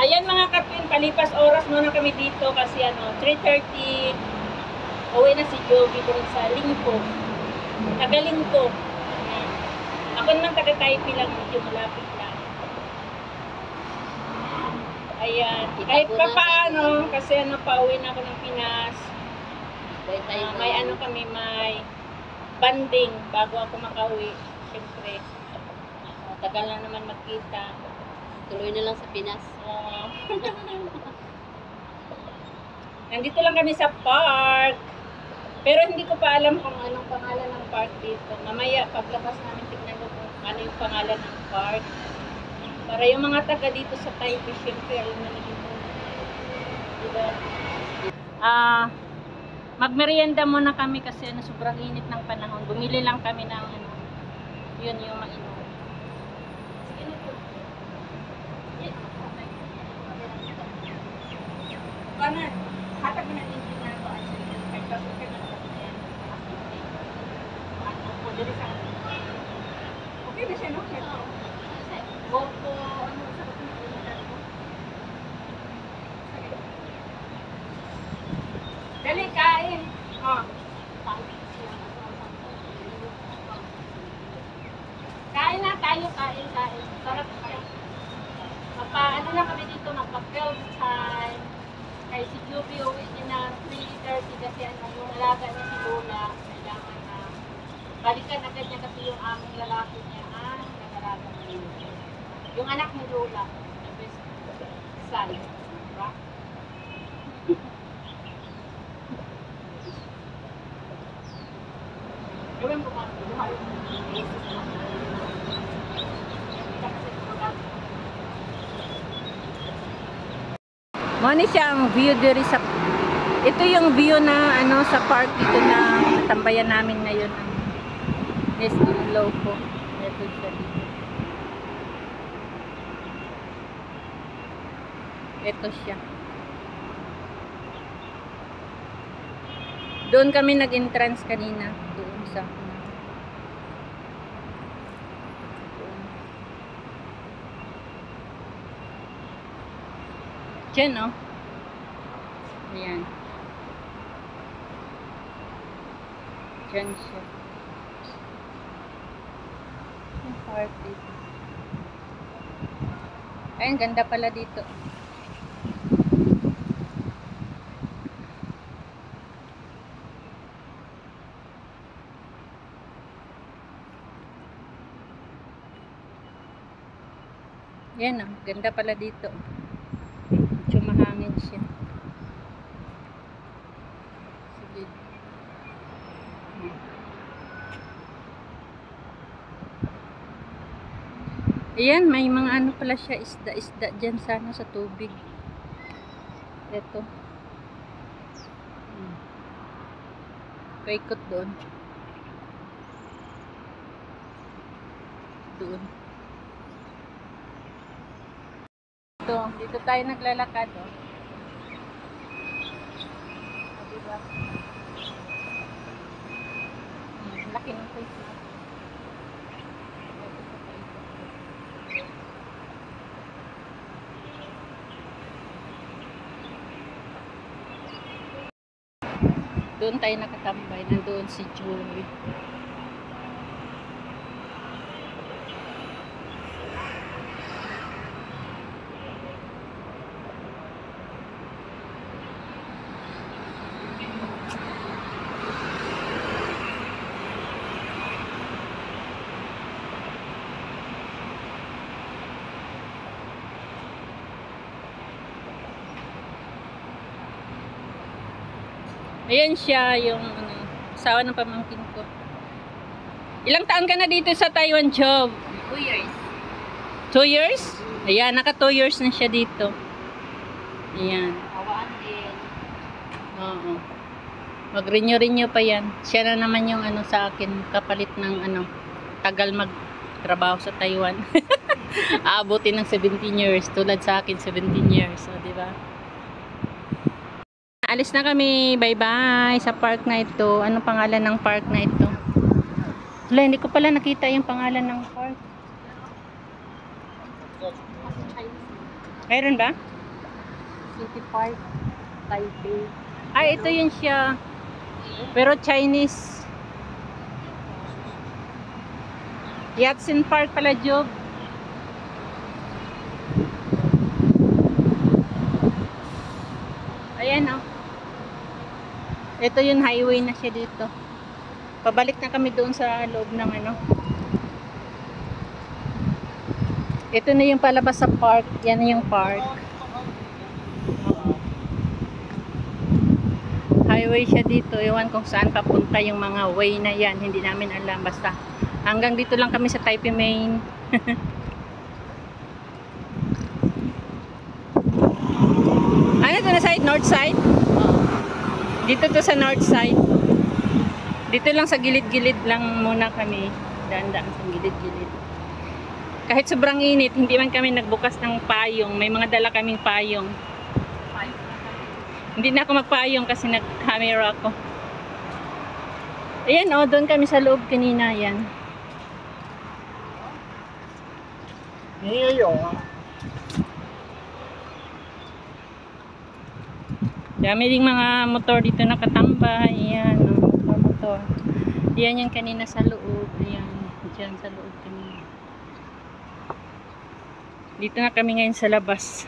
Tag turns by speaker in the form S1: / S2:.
S1: Ayan mga kapin, palipas oras muna kami dito kasi 3:30 uwi na si Joby doon sa Lingko. Taga-Lingko. Ako naman taga-Taypi lang, medyo malapit lang. Ayan, kahit pa paano, kasi pauwi na ako ng Pinas. May kami, may banding bago ako makauwi. Siyempre, tagal na naman magkita.
S2: Tuloy na lang sa Pinas.
S1: Nandito lang kami sa park. Pero hindi ko pa alam kung anong pangalan ng park dito. Mamaya, paglabas namin, tignan ko kung ano yung pangalan ng park. Para yung mga taga dito sa Taipei, syempre, alam na dito. Diba? Magmerienda muna kami kasi sobrang init ng panahon. Bumili lang kami ng yun yung mainom. Sige na po. Kanan, hatag mo na din na ito. Ay, pasukin na ito. Okay na siya, no? Opo, dali, kain. Kain na tayo, kain. Sarap siya. Lang kami dito, magpa-12 time. Kay si Joby uwi din na 3:30 kasi yung alaga niya si Lola. Kailangan na balikan agad niya kasi yung aming lalaki niya nag-alaga niya. Yung anak ni Lola, the best son. Diba? Gawin ko ba? Mani siyang view diri sa ito yung view na sa park dito na tambayan namin ngayon is loco. Ito siya dito. Ito siya. Doon kami nag-entrance kanina doon sa Diyan, no? Ayan. Diyan siya. Yung park dito. Ayun, ganda pala dito. Ayan, no? Ganda pala dito. Mahangin siya. Sige. Ayan, may mga pala siya, isda dyan sana sa tubig. Ito. Kaikot doon. Doon. Dito tayo naglalakad, diba? Laki ng place. Doon tayo nakatambay. Nandoon si Joey. Ayan siya, yung asawa ng pamangkin ko. Ilang taon ka na dito sa Taiwan, Job?
S2: 2 years.
S1: 2 years? Ayan, naka 2 years na siya dito. Ayan.
S2: Awaan din.
S1: Oo. Mag-renew pa yan. Siya na naman yung sa akin, kapalit ng tagal magtrabaho sa Taiwan. Aabutin ng 17 years. Tulad sa akin, 17 years. So, diba? Alis na kami. Bye-bye sa park na ito. Ano pangalan ng park na ito? Wala, hindi ko pala nakita yung pangalan ng park. Mayroon ba?
S2: City Park, Taipei.
S1: Ay, ito yun siya. Pero Chinese. Yatsen Park pala, Job. Ayan, oh. Ito yung highway na siya dito. Pabalik na kami doon sa loob ng ano. Ito na yung palabas sa park. Yan na yung park. Highway siya dito. Iwan kung saan papunta yung mga way na yan. Hindi namin alam. Basta hanggang dito lang kami sa Taipei Main. Ano ito na side? North side? Dito to sa north side. Dito lang sa gilid-gilid lang muna kami. Daan-daan sa gilid-gilid. Kahit sobrang init, hindi man kami nagbukas ng payong. May mga dala kaming payong. Hindi na ako magpayong kasi nag-camera ako. Ayan, oh, doon kami sa loob kanina. Yan. Dami ding mga motor dito nakatambay. Ayan, oh, motor. Ayan yan kanina sa loob. Ayan, dyan sa loob kanina. Dito na kami ngayon sa labas.